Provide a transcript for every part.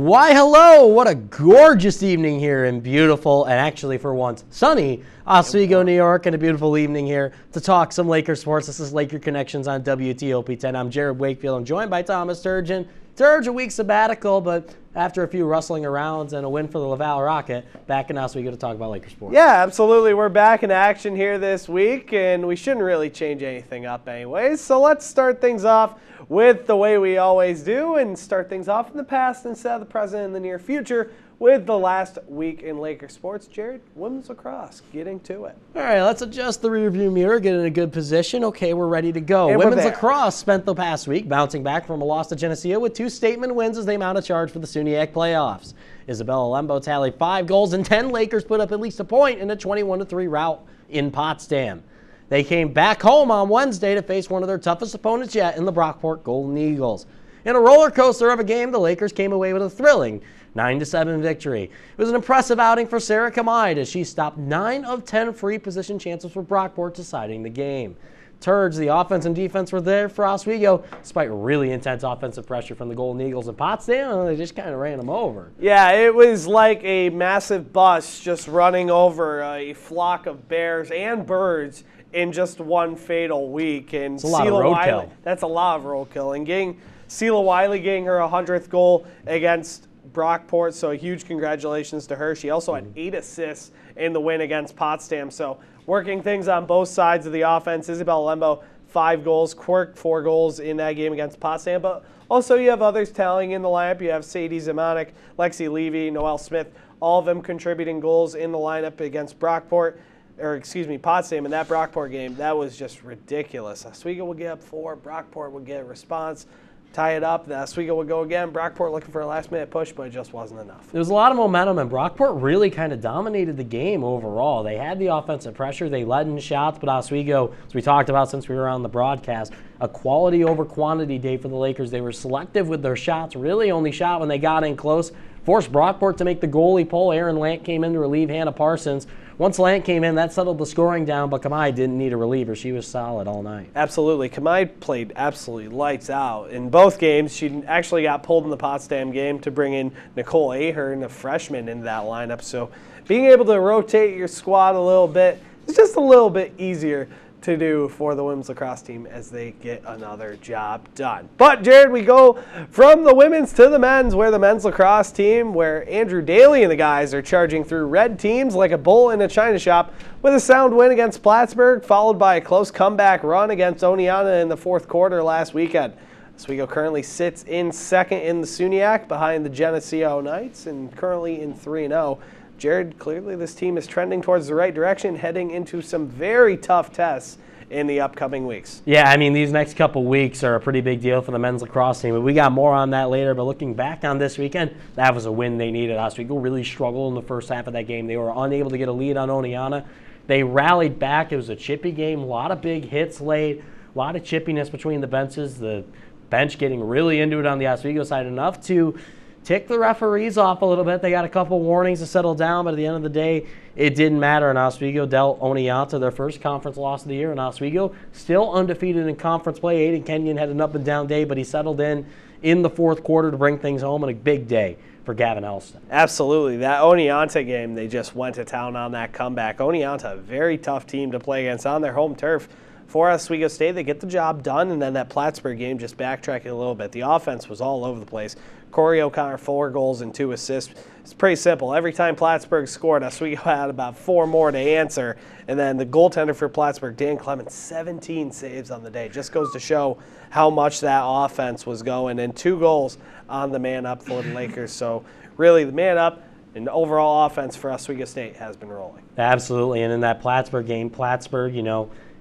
Why, hello! What a gorgeous evening here in beautiful, and actually for once, sunny Oswego, New York, and a beautiful evening here to talk some Laker sports. This is Laker Connections on WTOP10. I'm Jared Wakefield. I'm joined by Thomas Turgeon. Turge, a week sabbatical, but after a few rustling arounds and a win for the Laval Rocket, back in Oswego to talk about Laker sports. Yeah, absolutely. We're back in action here this week, and we shouldn't really change anything up anyways. So let's start things off with the way we always do and start things off in the past instead of the present and the near future with the last week in Laker sports. Jared, women's lacrosse, getting to it. All right, let's adjust the rearview mirror, get in a good position. Okay, we're ready to go. And Women's lacrosse spent the past week bouncing back from a loss to Geneseo with 2 statement wins as they mount a charge for the SUNYAC playoffs. Isabella Lembo tallied 5 goals and 10 Lakers put up at least a point in a 21-3 rout in Potsdam. They came back home on Wednesday to face one of their toughest opponents yet in the Brockport Golden Eagles. In a roller coaster of a game, the Lakers came away with a thrilling 9-7 victory. It was an impressive outing for Sarah Kamide as she stopped 9 of 10 free position chances for Brockport, deciding the game. Turge, the offense and defense were there for Oswego, despite really intense offensive pressure from the Golden Eagles in Potsdam. They just kind of ran them over. Yeah, it was like a massive bus just running over a flock of bears and birds in just one fatal week. And it's a lot of roadkill. That's a lot of roadkill. And Sela Wiley getting her 100th goal against Brockport, so a huge congratulations to her. She also had 8 assists in the win against Potsdam, so working things on both sides of the offense. Isabel Lembo, 5 goals. Quirk, 4 goals in that game against Potsdam, but also you have others tallying in the lineup. You have Sadie Zemanek, Lexi Levy, Noelle Smith, all of them contributing goals in the lineup against Potsdam in that Brockport game. That was just ridiculous. Oswego would get up 4, Brockport would get a response, tie it up, then Oswego would go again. Brockport looking for a last-minute push, but it just wasn't enough. There was a lot of momentum, and Brockport really kind of dominated the game overall. They had the offensive pressure. They led in shots, but Oswego, as we talked about since we were on the broadcast, a quality over quantity day for the Lakers. They were selective with their shots, really only shot when they got in close, forced Brockport to make the goalie pull. Aaron Lant came in to relieve Hannah Parsons. Once Lant came in, that settled the scoring down, but Kamai didn't need a reliever. She was solid all night. Absolutely. Kamai played absolutely lights out. In both games, she actually got pulled in the Potsdam game to bring in Nicole Ahern, a freshman, into that lineup. So being able to rotate your squad a little bit is just a little bit easier to do for the women's lacrosse team as they get another job done. But, Jared, we go from the women's to the men's, where the men's lacrosse team, where Andrew Daly and the guys are charging through red teams like a bull in a china shop with a sound win against Plattsburgh, followed by a close comeback run against Oneonta in the 4th quarter last weekend. Oswego currently sits in 2nd in the SUNYAC behind the Geneseo Knights and currently in 3-0. Jared, clearly this team is trending towards the right direction, heading into some very tough tests in the upcoming weeks. Yeah, I mean, these next couple weeks are a pretty big deal for the men's lacrosse team. But we got more on that later. But looking back on this weekend, that was a win they needed. Oswego really struggled in the first half of that game. They were unable to get a lead on Oneonta. They rallied back. It was a chippy game, a lot of big hits late, a lot of chippiness between the benches. The bench getting really into it on the Oswego side, enough to tick the referees off a little bit. They got a couple warnings to settle down, but at the end of the day, it didn't matter. And Oswego dealt Oneonta their first conference loss of the year. And Oswego still undefeated in conference play. Aiden Kenyon had an up-and-down day, but he settled in the 4th quarter to bring things home, and a big day for Gavin Elston. Absolutely. That Oneonta game, they just went to town on that comeback. Oneonta, a very tough team to play against on their home turf. For Oswego State, they get the job done, and then that Plattsburgh game, just backtracking a little bit. The offense was all over the place. Corey O'Connor, 4 goals and 2 assists. It's pretty simple. Every time Plattsburgh scored, Oswego had about 4 more to answer. And then the goaltender for Plattsburgh, Dan Clemens, 17 saves on the day. Just goes to show how much that offense was going. And 2 goals on the man up for the Lakers. So really the man up and overall offense for Oswego State has been rolling. Absolutely. And in that Plattsburgh game, Plattsburgh,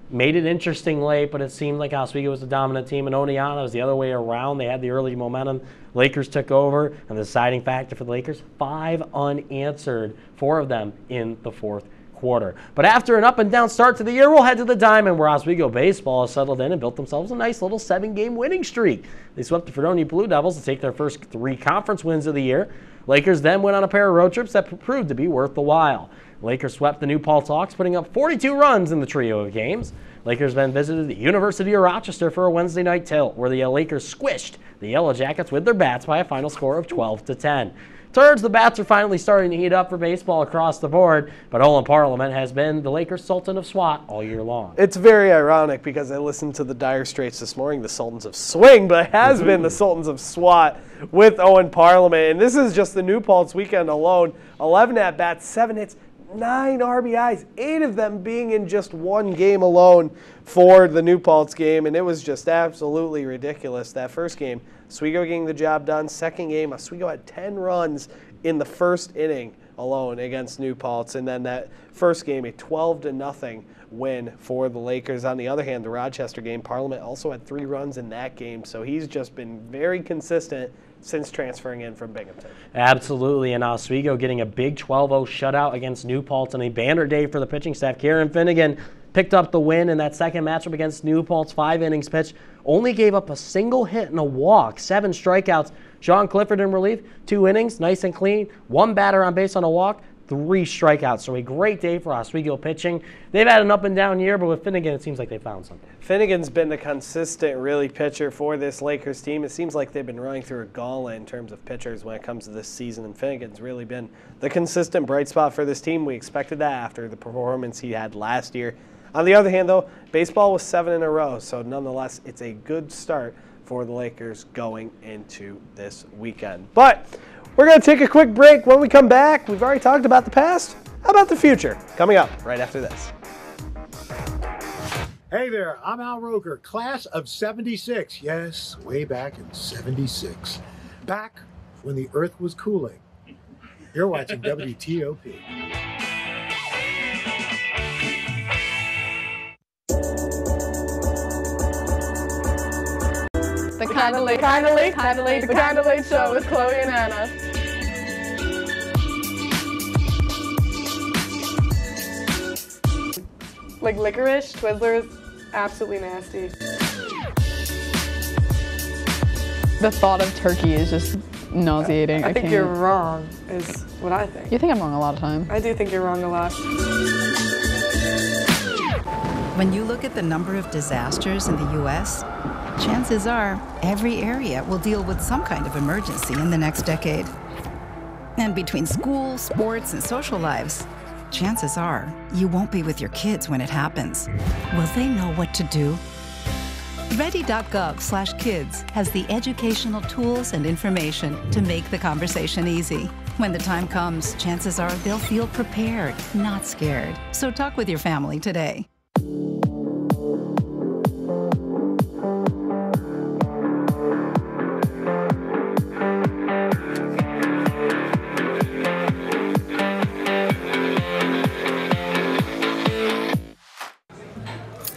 made it interesting late, but it seemed like Oswego was the dominant team, and Oneonta was the other way around. They had the early momentum. Lakers took over, and the deciding factor for the Lakers, 5 unanswered, 4 of them in the 4th quarter. But after an up-and-down start to the year, we'll head to the Diamond, where Oswego baseball has settled in and built themselves a nice little 7-game winning streak. They swept the Fredonia Blue Devils to take their first 3 conference wins of the year. Lakers then went on a pair of road trips that proved to be worth the while. Lakers swept the New Paltz Hawks, putting up 42 runs in the trio of games. Lakers then visited the University of Rochester for a Wednesday night tilt, where the Lakers squished the Yellow Jackets with their bats by a final score of 12-10. Turds, the bats are finally starting to heat up for baseball across the board, but Olin Parliament has been the Lakers' Sultan of SWAT all year long. It's very ironic because I listened to the Dire Straits this morning, the Sultans of Swing, but it has been the Sultans of SWAT with Owen Parliament. And this is just the New Paltz weekend alone. 11 at-bats, 7 hits, 9 RBIs, 8 of them being in just one game alone for the New Paltz game. And it was just absolutely ridiculous. That first game, Oswego getting the job done. Second game, Oswego had 10 runs in the first inning alone against New Paltz. And then that first game, a 12-0 win for the Lakers. On the other hand, the Rochester game, Parliament also had 3 runs in that game. So he's just been very consistent since transferring in from Binghamton. Absolutely, and Oswego getting a big 12-0 shutout against New Paltz and a banner day for the pitching staff. Karen Finnegan picked up the win in that second matchup against New Paltz, 5 innings pitched, only gave up a single hit and a walk, 7 strikeouts. Sean Clifford in relief, 2 innings, nice and clean, 1 batter on base on a walk, 3 strikeouts. So a great day for Oswego pitching. They've had an up and down year, but with Finnegan, it seems like they found something. Finnegan's been the consistent, really, pitcher for this Lakers team. It seems like they've been running through a gauntlet in terms of pitchers when it comes to this season, and Finnegan's really been the consistent bright spot for this team. We expected that after the performance he had last year. On the other hand, though, baseball was 7 in a row, so nonetheless, it's a good start for the Lakers going into this weekend. But we're going to take a quick break. When we come back, we've already talked about the past. How about the future? Coming up right after this. Hey there, I'm Al Roker, class of 76. Yes, way back in 76. Back when the earth was cooling. You're watching WTOP. The Kinda Late Show with Chloe and Anna. Like licorice, Twizzlers, absolutely nasty. The thought of turkey is just nauseating. I think you're wrong, is what I think. You think I'm wrong a lot of time. I do think you're wrong a lot. When you look at the number of disasters in the U.S., chances are every area will deal with some kind of emergency in the next decade. And between school, sports, and social lives, chances are you won't be with your kids when it happens. Will they know what to do? Ready.gov/kids has the educational tools and information to make the conversation easy. When the time comes, chances are they'll feel prepared, not scared. So talk with your family today.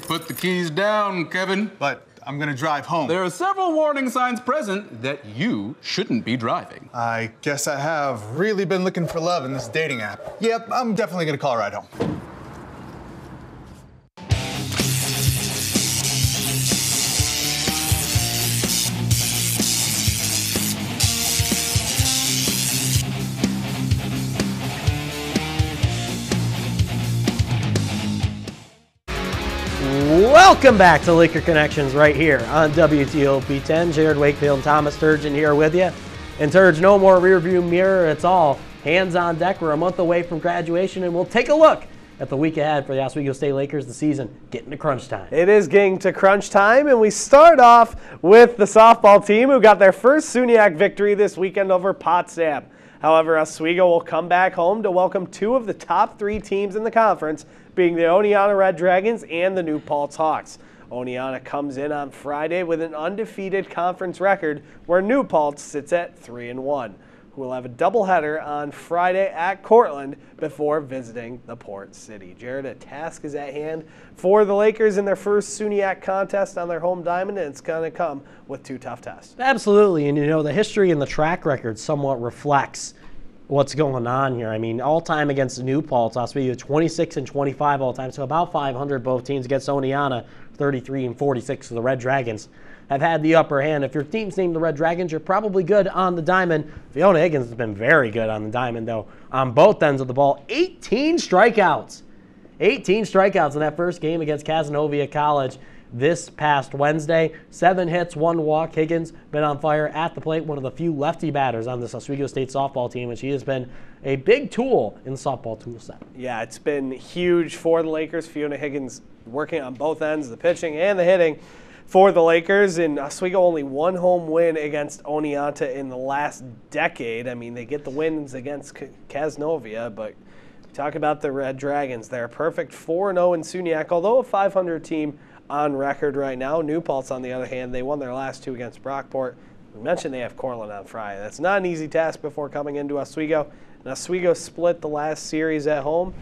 Put the keys down, Kevin. But I'm gonna drive home. There are several warning signs present that you shouldn't be driving. I guess I have really been looking for love in this dating app. Yep, I'm definitely gonna call a ride home. Welcome back to Laker Connections right here on WTOP 10. Jared Wakefield, Thomas Sturgeon here with you. And Sturge, no more rearview mirror. It's all hands on deck. We're a month away from graduation, and we'll take a look at the week ahead for the Oswego State Lakers. The season getting to crunch time. It is getting to crunch time, and we start off with the softball team who got their first SUNYAC victory this weekend over Potsdam. However, Oswego will come back home to welcome 2 of the top 3 teams in the conference, being the Oneonta Red Dragons and the New Paltz Hawks. Oneonta comes in on Friday with an undefeated conference record, where New Paltz sits at 3-1. Who will have a doubleheader on Friday at Cortland before visiting the Port City. Jared, a task is at hand for the Lakers in their first SUNYAC contest on their home diamond, and it's going to come with 2 tough tests. Absolutely, and you know, the history and the track record somewhat reflects what's going on here. I mean, all-time against the New Paltz, Oswego 26-25 all-time, so about 500 both teams. Against Oneonta, 33-46, so the Red Dragons have had the upper hand. If your team's named the Red Dragons, you're probably good on the diamond. Fiona Higgins has been very good on the diamond, though, on both ends of the ball. 18 strikeouts. 18 strikeouts in that first game against Cazenovia College this past Wednesday. 7 hits, 1 walk. Higgins been on fire at the plate, one of the few lefty batters on this Oswego State softball team, and she has been a big tool in the softball tool set. Yeah, it's been huge for the Lakers. Fiona Higgins working on both ends, the pitching and the hitting for the Lakers. And Oswego only one home win against Oneonta in the last decade. I mean, they get the wins against Cazenovia, but talk about the Red Dragons. They're a perfect 4-0 in SUNYAC, although a 500 team on record right now. New Paltz, on the other hand, they won their last 2 against Brockport. We mentioned they have Cortland on Friday. That's not an easy task before coming into Oswego. And Oswego split the last series at home.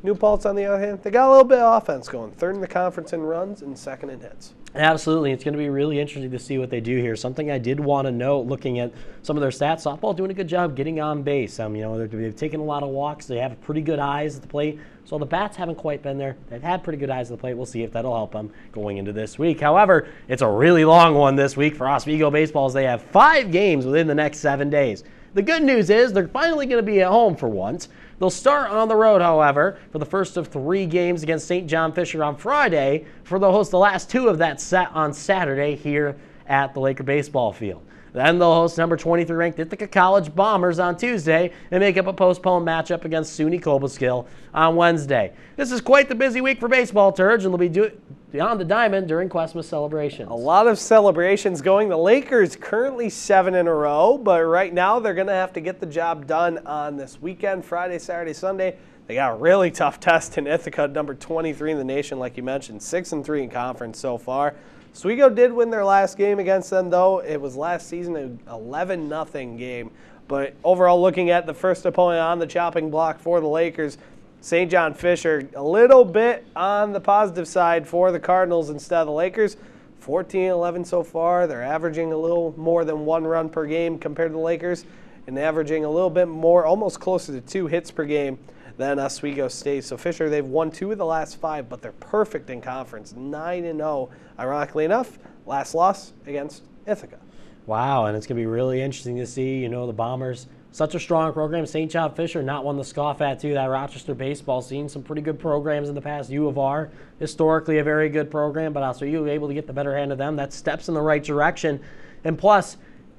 New Paltz, on the other hand, they got a little bit of offense going. 3rd in the conference in runs and 2nd in hits. Absolutely. It's going to be really interesting to see what they do here. Something I did want to note, looking at some of their stats, softball doing a good job getting on base. They've taken a lot of walks. They have pretty good eyes at the plate. So the bats haven't quite been there. They've had pretty good eyes at the plate. We'll see if that'll help them going into this week. However, it's a really long one this week for Oswego baseball, as they have 5 games within the next 7 days. The good news is they're finally going to be at home for once. They'll start on the road, however, for the first of 3 games against St. John Fisher on Friday, for they'll host the last 2 of that set on Saturday here at the Laker baseball field. Then they'll host number 23 ranked Ithaca College Bombers on Tuesday and make up a postponed matchup against SUNY Cobleskill on Wednesday. This is quite the busy week for baseball, Turge, and they'll be beyond the diamond during Christmas celebrations. A lot of celebrations going. The Lakers currently 7 in a row, but right now they're going to have to get the job done on this weekend, Friday, Saturday, Sunday. They got a really tough test in Ithaca, number 23 in the nation, like you mentioned, 6-3 in conference so far. Oswego did win their last game against them, though. It was last season an 11-0 game. But overall, looking at the first opponent on the chopping block for the Lakers, St. John Fisher, a little bit on the positive side for the Cardinals instead of the Lakers. 14-11 so far. They're averaging a little more than 1 run per game compared to the Lakers, and averaging a little bit more, almost closer to 2 hits per game than Oswego State. So Fisher, they've won 2 of the last 5, but they're perfect in conference, 9-0. Ironically enough, last loss against Ithaca. Wow, and it's going to be really interesting to see, the Bombers, such a strong program. St. John Fisher, not one to scoff at, too. That Rochester baseball scene, some pretty good programs in the past. U of R, historically a very good program, but also you were able to get the better hand of them. That's steps in the right direction. And plus,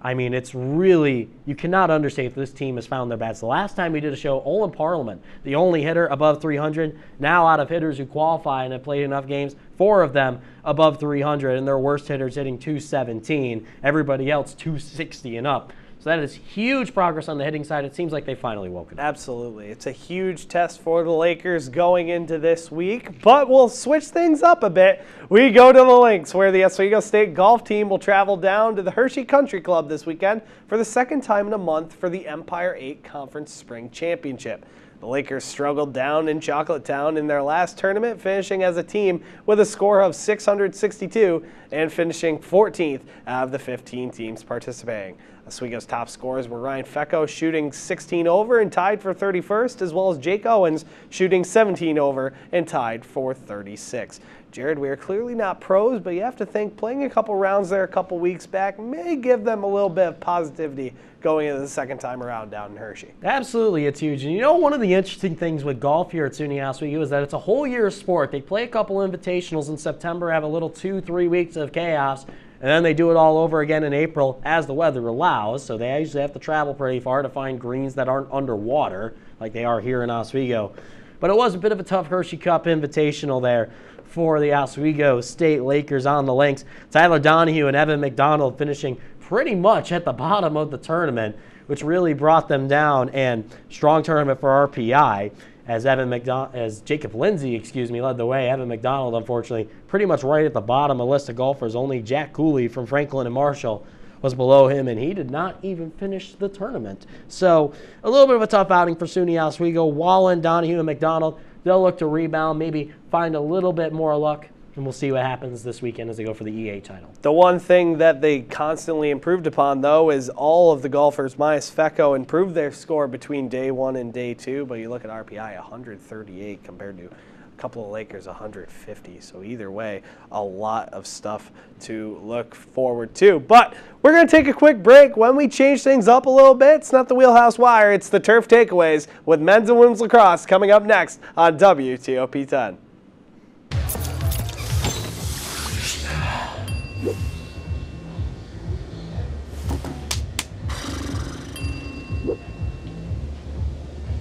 it's really, you cannot understate this team has found their bats. The last time we did a show, Olin Parliament, the only hitter above 300. Now out of hitters who qualify and have played enough games, 4 of them above 300, and their worst hitters hitting 217. Everybody else 260 and up. So that is huge progress on the hitting side. It seems like they finally woken up. Absolutely. It's a huge test for the Lakers going into this week, but we'll switch things up a bit. We go to the links, where the Oswego State golf team will travel down to the Hershey Country Club this weekend for the 2nd time in a month for the Empire 8 Conference Spring Championship. The Lakers struggled down in Chocolatetown in their last tournament, finishing as a team with a score of 662 and finishing 14th out of the 15 teams participating. Oswego's top scorers were Ryan Fecco shooting 16 over and tied for 31st, as well as Jake Owens shooting 17 over and tied for 36. Jared, we are clearly not pros, but you have to think playing a couple rounds there a couple weeks back may give them a little bit of positivity going into the 2nd time around down in Hershey. Absolutely, it's huge. And one of the interesting things with golf here at SUNY Oswego is that it's a whole year sport. They play a couple invitationals in September, have a little 2-3 weeks of chaos, and then they do it all over again in April as the weather allows. So they usually have to travel pretty far to find greens that aren't underwater like they are here in Oswego. But it was a bit of a tough Hershey Cup invitational there for the Oswego State Lakers on the links. Tyler Donahue and Evan McDonald finishing pretty much at the bottom of the tournament, which really brought them down. And strong tournament for RPI as Jacob Lindsay, led the way. Evan McDonald, unfortunately, pretty much right at the bottom of the list of golfers. Only Jack Cooley from Franklin and Marshall was below him, and he did not even finish the tournament. So a little bit of a tough outing for SUNY Oswego. Wallen, Donahue, and McDonald, they'll look to rebound, maybe find a little bit more luck and we'll see what happens this weekend as they go for the EA title. The one thing that they constantly improved upon, though, is all of the golfers, minus Fecco, improved their score between day 1 and day 2. But you look at RPI, 138 compared to a couple of Lakers, 150. So either way, a lot of stuff to look forward to. But we're going to take a quick break. When we change things up a little bit, it's not the Wheelhouse Wire, it's the Turf Takeaways with men's and women's lacrosse coming up next on WTOP 10.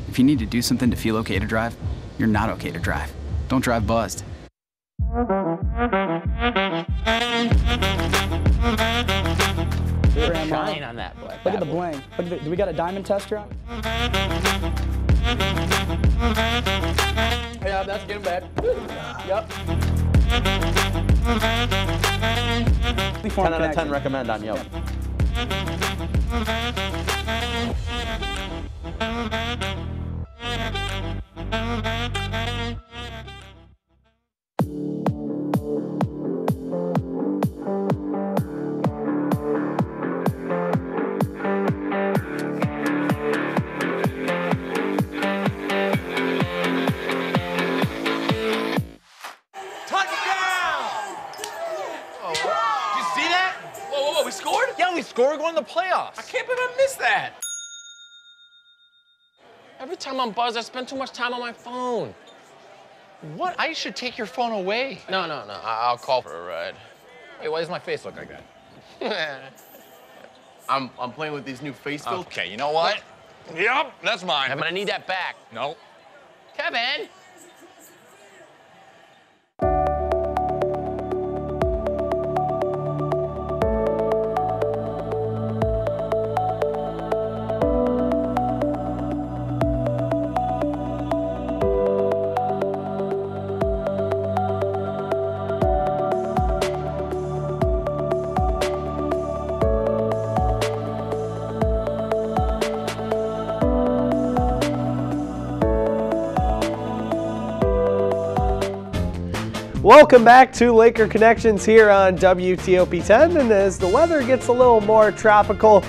If you need to do something to feel okay to drive, you're not okay to drive. Don't drive buzzed. Shine on that black. Look at the bling. Look at do we got a diamond tester on? Yeah, that's getting bad. Yep. 10 out of 10 recommend on Yelp. We're going to the playoffs. I can't believe I missed that. Every time I'm buzzed, I spend too much time on my phone. What? I should take your phone away. No. I'll call for a ride. Wait, why does my face look like that? I'm playing with these new face filters. Okay, you know what? Yep, that's mine. Kevin, I need that back. No. Kevin! Welcome back to Laker Connections here on WTOP 10, and as the weather gets a little more tropical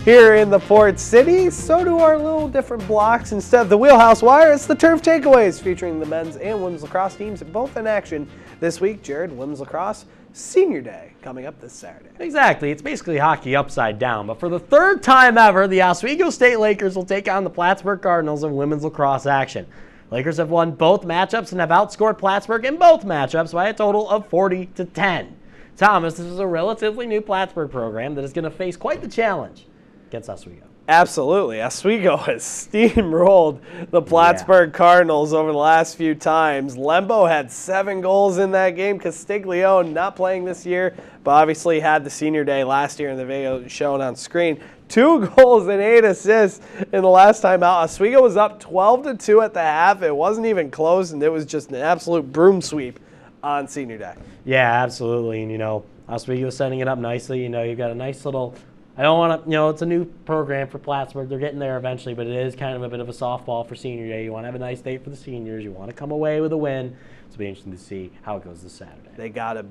here in the Port City, so do our little different blocks. Instead of the Wheelhouse Wire, it's the Turf Takeaways, featuring the men's and women's lacrosse teams, both in action this week. Jared, women's lacrosse Senior Day coming up this Saturday. Exactly. It's basically hockey upside down, but for the third time ever, the Oswego State Lakers will take on the Plattsburgh Cardinals in women's lacrosse action. Lakers have won both matchups and have outscored Plattsburgh in both matchups by a total of 40-10. Thomas, this is a relatively new Plattsburgh program that is going to face quite the challenge against Oswego. Absolutely. Oswego has steamrolled the Plattsburgh Cardinals over the last few times. Lembo had 7 goals in that game. Castiglione not playing this year, but obviously had the Senior Day last year in the video shown on screen. 2 goals and 8 assists in the last time out. Oswego was up 12-2 at the half. It wasn't even close, and it was just an absolute broom sweep on Senior Day. Yeah, absolutely. And, Oswego setting it up nicely. You've got a nice little, I don't want to, it's a new program for Plattsburgh. They're getting there eventually, but it is kind of a bit of a softball for Senior Day. You want to have a nice day for the seniors. You want to come away with a win. It'll be interesting to see how it goes this Saturday. They got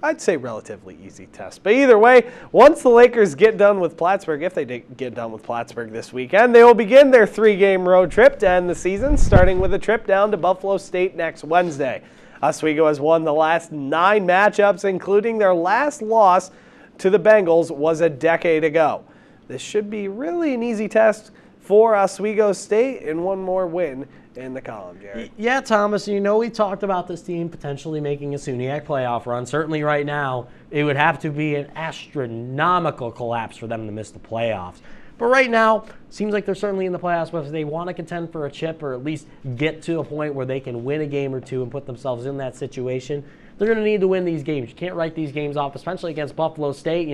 I'd say relatively easy test. But either way, once the Lakers get done with Plattsburgh, if they get done with Plattsburgh this weekend, they will begin their 3-game road trip to end the season, starting with a trip down to Buffalo State next Wednesday. Oswego has won the last 9 matchups, including their last loss to the Bengals was a decade ago. This should be really an easy test for Oswego State and one more win in the column, Jared. Yeah, Thomas, we talked about this team potentially making a SUNYAC playoff run. Certainly right now, it would have to be an astronomical collapse for them to miss the playoffs. But right now, seems like they're certainly in the playoffs, but if they want to contend for a chip or at least get to a point where they can win a game or two and put themselves in that situation, they're going to need to win these games. You can't write these games off, especially against Buffalo State.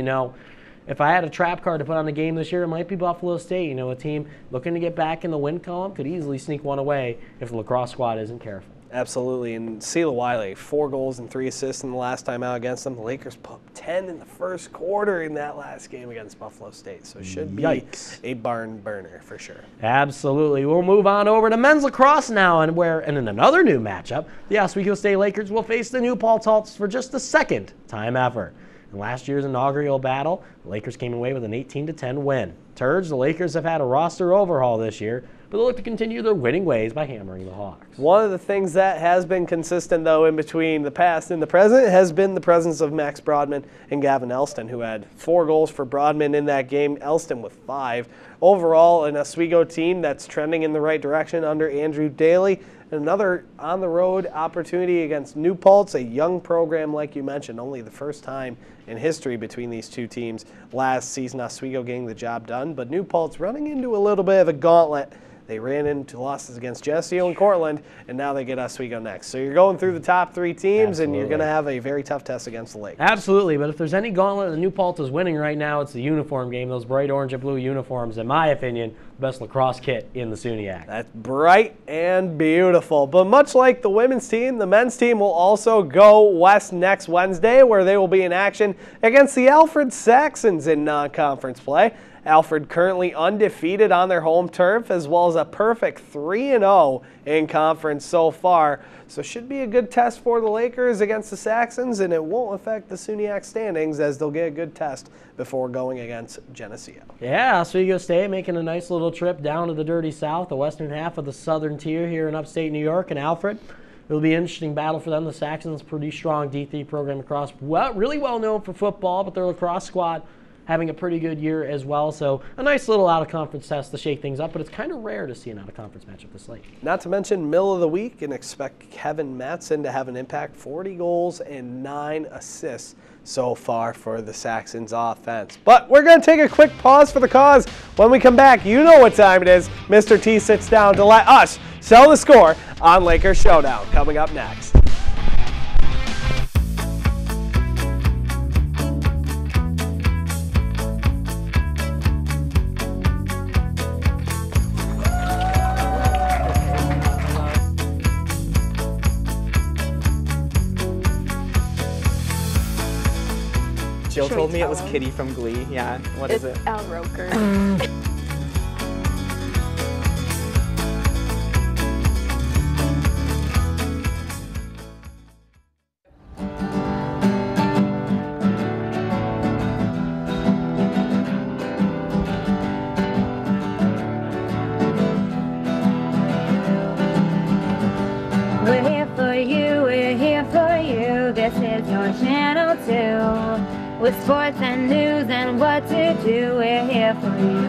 If I had a trap card to put on the game this year, it might be Buffalo State. A team looking to get back in the win column could easily sneak one away if the lacrosse squad isn't careful. Absolutely. And Sheila Wiley, 4 goals and 3 assists in the last time out against them. The Lakers put up 10 in the first quarter in that last game against Buffalo State. So it should be a barn burner for sure. Absolutely. We'll move on over to men's lacrosse now, and in another new matchup, the Oswego State Lakers will face the New Paltz Hulks for just the second time ever. In last year's inaugural battle, the Lakers came away with an 18-10 win. Turge, the Lakers have had a roster overhaul this year, but they'll look to continue their winning ways by hammering the Hawks. One of the things that has been consistent, though, in between the past and the present has been the presence of Max Broadman and Gavin Elston, who had 4 goals for Broadman in that game, Elston with 5. Overall, an Oswego team that's trending in the right direction under Andrew Daly. Another on-the-road opportunity against New Paltz, a young program like you mentioned, only the first time in history between these two teams. Last season, Oswego getting the job done, but New Paltz running into a little bit of a gauntlet. They ran into losses against Geneseo and Cortland, and now they get Oswego next. So you're going through the top 3 teams, and you're going to have a very tough test against the Lakers. Absolutely, but if there's any gauntlet that New Paltz is winning right now, it's the uniform game. Those bright orange and blue uniforms, in my opinion, the best lacrosse kit in the SUNYAC. That's bright and beautiful. But much like the women's team, the men's team will also go west next Wednesday, where they will be in action against the Alfred Saxons in non-conference play. Alfred currently undefeated on their home turf, as well as a perfect 3-0 in conference so far. So should be a good test for the Lakers against the Saxons, and it won't affect the SUNYAC standings, as they'll get a good test before going against Geneseo. Yeah, Oswego State making a nice little trip down to the Dirty South, the western half of the southern tier here in upstate New York, and Alfred. It'll be an interesting battle for them. The Saxons, pretty strong D3 program across, really well known for football, but their lacrosse squad having a pretty good year as well. So a nice little out-of-conference test to shake things up, but it's kind of rare to see an out-of-conference matchup this late. Not to mention middle of the week, and expect Kevin Matson to have an impact. 40 goals and 9 assists so far for the Saxons offense. But we're going to take a quick pause for the cause. When we come back, you know what time it is. Mr. T sits down to let us sell the score on Lakers Showdown. Coming up next. Jill told me it was Kitty from Glee. Yeah, what is it? It's Al Roker. We're here for you, we're here for you. This is your channel 2. With sports and news and what to do, we're here for you.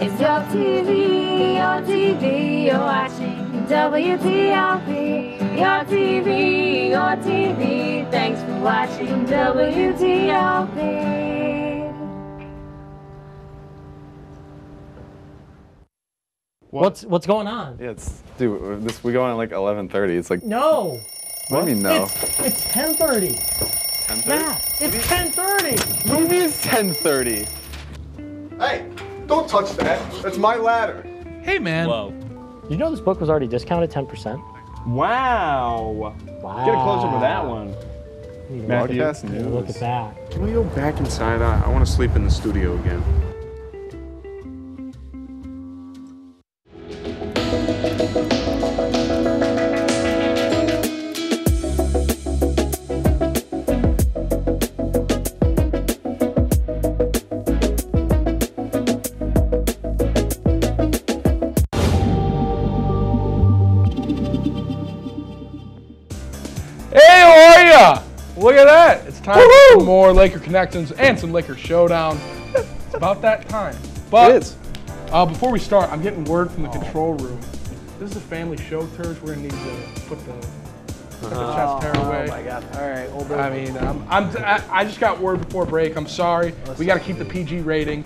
It's your TV, you're watching WTLP. Your TV, thanks for watching WTLP. What's going on? Yeah, dude, we go on at like 11:30. It's like no. What do you mean no? It's 10:30. 10:30? Yeah, it's 10:30. What do you mean it's 10:30? Hey, don't touch that. That's my ladder. Hey, man. Whoa. You know this book was already discounted 10%? Wow. Get a close up of that one. Matthew, Look at that. Can we go back inside? I want to sleep in the studio again. Look at that! It's time for more Laker Connections and some Laker Showdown. It's about that time. But it is. Before we start, I'm getting word from the control room. This is a family show, Turge. We're gonna need to put the chest hair away. Oh my God! All right, old boy. I mean, I just got word before break. I'm sorry. We got to keep the PG rating.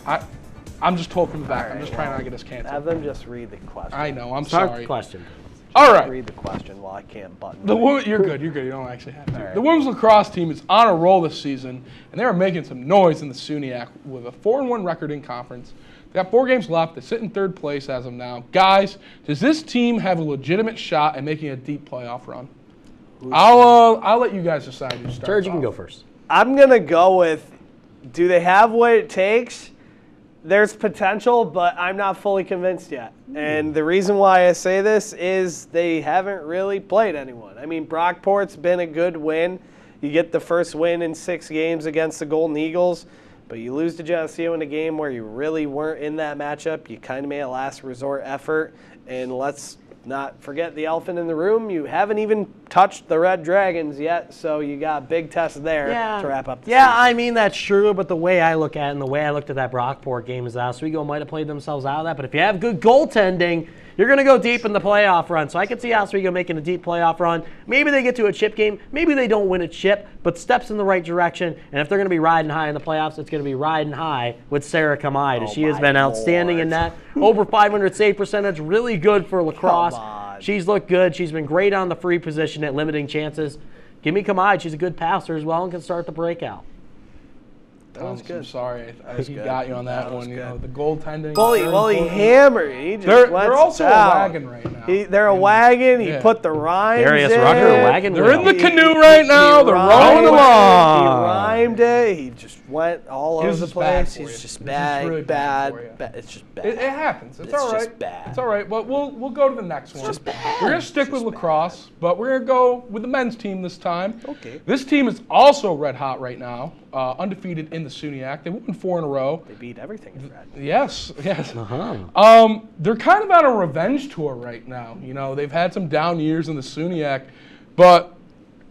I'm just told from the back. I'm just trying not to get us canceled. Have them just read the question. I know. I'm sorry. Question. All right. Read the question while I can't button. You're good. You don't actually have to. Right. The women's lacrosse team is on a roll this season, and they are making some noise in the SUNYAC with a 4-1 record in conference. They got 4 games left. They sit in 3rd place as of now. Guys, does this team have a legitimate shot at making a deep playoff run? I'll let you guys decide who starts. George, you can go first. I'm going to go with, do they have what it takes? There's potential, but I'm not fully convinced yet. And the reason why I say this is they haven't really played anyone. I mean, Brockport's been a good win. You get the first win in 6 games against the Golden Eagles, but you lose to Geneseo in a game where you really weren't in that matchup. You kind of made a last resort effort. And let's not forget the elephant in the room. You haven't even touched the Red Dragons yet, so you got a big test there to wrap up the season. I mean, that's true, but the way I look at it and the way I looked at that Brockport game is that Oswego might have played themselves out of that, but if you have good goaltending, you're going to go deep in the playoff run. So I could see Oswego making a deep playoff run. Maybe they get to a chip game. Maybe they don't win a chip, but steps in the right direction. And if they're going to be riding high in the playoffs, it's going to be riding high with Sarah Kamide. She has been outstanding in that. Over 500 save percentage, really good for lacrosse. She's looked good. She's been great on the free position at limiting chances. Give me Kamide. She's a good passer as well and can start the breakout. That was good. I'm sorry, he got you on that one. You know, the goaltending. Well, he hammered. He just they're also down. a wagon right now. They're a wagon. He put the rhymes Darius in. Rucker, wagon. They're in the canoe right now. They're rowing along. He rhymed it. He just went all over the place. He's just bad. It's just bad. It happens. It's all right. Just bad. It's all right. But we'll go to the next one. We're gonna stick with lacrosse, but we're gonna go with the men's team this time. Okay. This team is also red hot right now. Undefeated in the SUNYAC. They won 4 in a row. They beat everything in red. Yes. Uh-huh. They're kind of on a revenge tour right now. You know, they've had some down years in the SUNYAC, but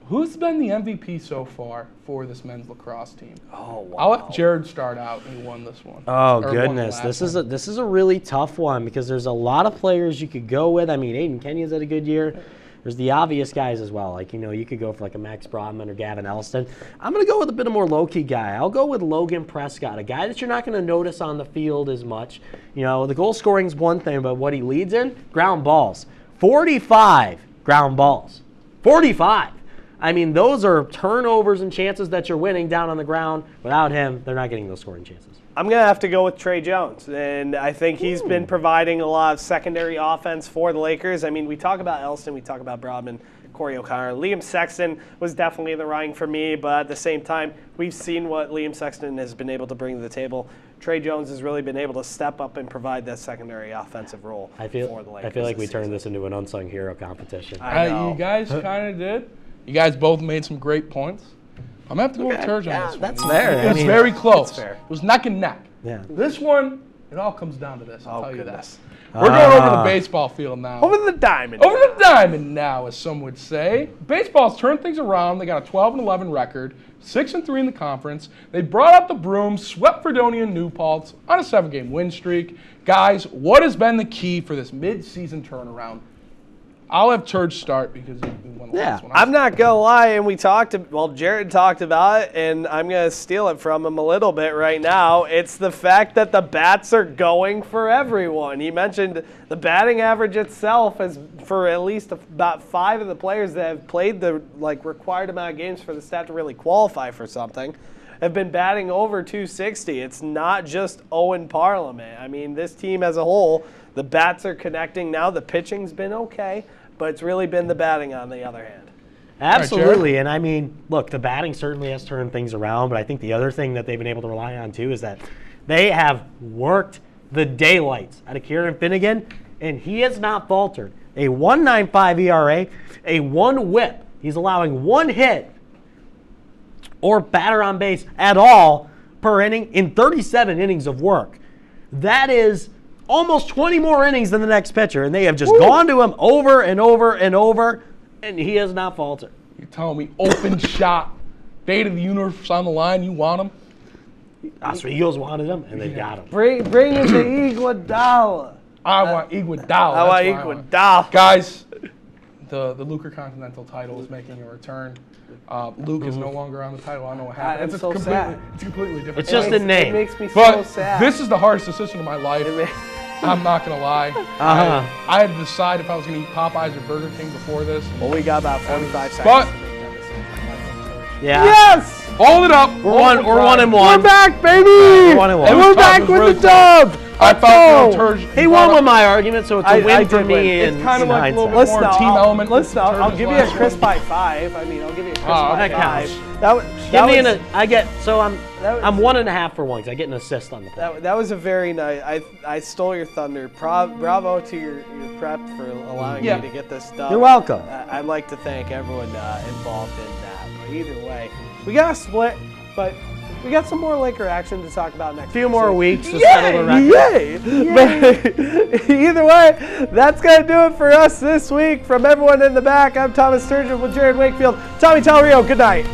who's been the MVP so far for this men's lacrosse team? Oh, wow. I'll let Jared start out. He won this one. Oh goodness, this is a really tough one because there's a lot of players you could go with. I mean, Aiden Kenya's had a good year. There's the obvious guys as well. Like, you know, you could go for like a Max Brodman or Gavin Elston. I'm going to go with a bit of more low-key guy. I'll go with Logan Prescott, a guy that you're not going to notice on the field as much. You know, the goal scoring is one thing, but what he leads in, ground balls. 45 ground balls. 45. I mean, those are turnovers and chances that you're winning down on the ground. Without him, they're not getting those scoring chances. I'm going to have to go with Trey Jones, and I think he's been providing a lot of secondary offense for the Lakers. I mean, we talk about Elston, we talk about Brodman, Corey O'Connor. Liam Sexton was definitely in the running for me, but at the same time, we've seen what Liam Sexton has been able to bring to the table. Trey Jones has really been able to step up and provide that secondary offensive role for the Lakers. I feel like we turned this into an unsung hero competition. You guys kind of did. You guys both made some great points. I'm going to have to go with Turge on this one. That's fair. It's very close. It's fair. It was neck and neck. Yeah. This one, it all comes down to this. I'll tell you that. We're going over the baseball field now. Over the diamond. Over the diamond now, as some would say. Baseball's turned things around. They got a 12-11 record, 6-3 in the conference. They brought out the brooms, swept Fredonia and New Paltz on a 7-game win streak. Guys, what has been the key for this mid-season turnaround? I'll have Turge start because he won the last one. I'm not going to lie, and Jared talked about it, and I'm going to steal it from him a little bit right now. It's the fact that the bats are going for everyone. He mentioned the batting average itself is for at least about 5 of the players that have played the required amount of games for the stat to really qualify for something, have been batting over 260. It's not just Owen Parliament. I mean, this team as a whole, the bats are connecting now. The pitching's been okay, but it's really been the batting on the other hand. Absolutely, and I mean, look, the batting certainly has turned things around, but I think the other thing that they've been able to rely on too is that they have worked the daylights out of Kieran Finnegan, and he has not faltered. A 1.95 ERA, a 1 whip. He's allowing 1 hit or batter on base at all per inning in 37 innings of work. That is almost 20 more innings than the next pitcher, and they have just gone to him over and over and over, and he has not faltered. You're telling me open shot, fate of the universe on the line, you want him? That's what Eagles wanted him, and they got him. Bring in the Iguodala. I want Iguodala. I want Iguodala. Guys, the Luker Continental title is making a return. Luke is no longer on the title. I don't know what happened. It's so sad. It's completely different. It's just a name. It makes me but so sad. This is the hardest decision of my life. I'm not going to lie. I had to decide if I was going to eat Popeyes or Burger King before this. Well, we got about 45 seconds. But, yeah. Yes! Hold it up. We're 1-1. We're back, baby! We're 1-1. And we're back with the dub! I felt Turgeon. He won with my argument, so it's a win for me. It's kind of like a little bit Listen, more team element. Listen, I'll give you a Turgeon's crisp high 5. I mean, I'll give you a crisp high that 5. counts. That was, I get, so I'm 1.5 for one because I get an assist on the play. That was a very nice. I stole your thunder. Bravo to your prep for allowing me to get this done. You're welcome. I'd like to thank everyone involved in that. But either way, we got a split, but we got some more Laker action to talk about next. A few more weeks to settle the record. Yay! But either way, that's gonna do it for us this week. From everyone in the back, I'm Thomas Sturgeon with Jared Wakefield. Tommy Del Rio, good night.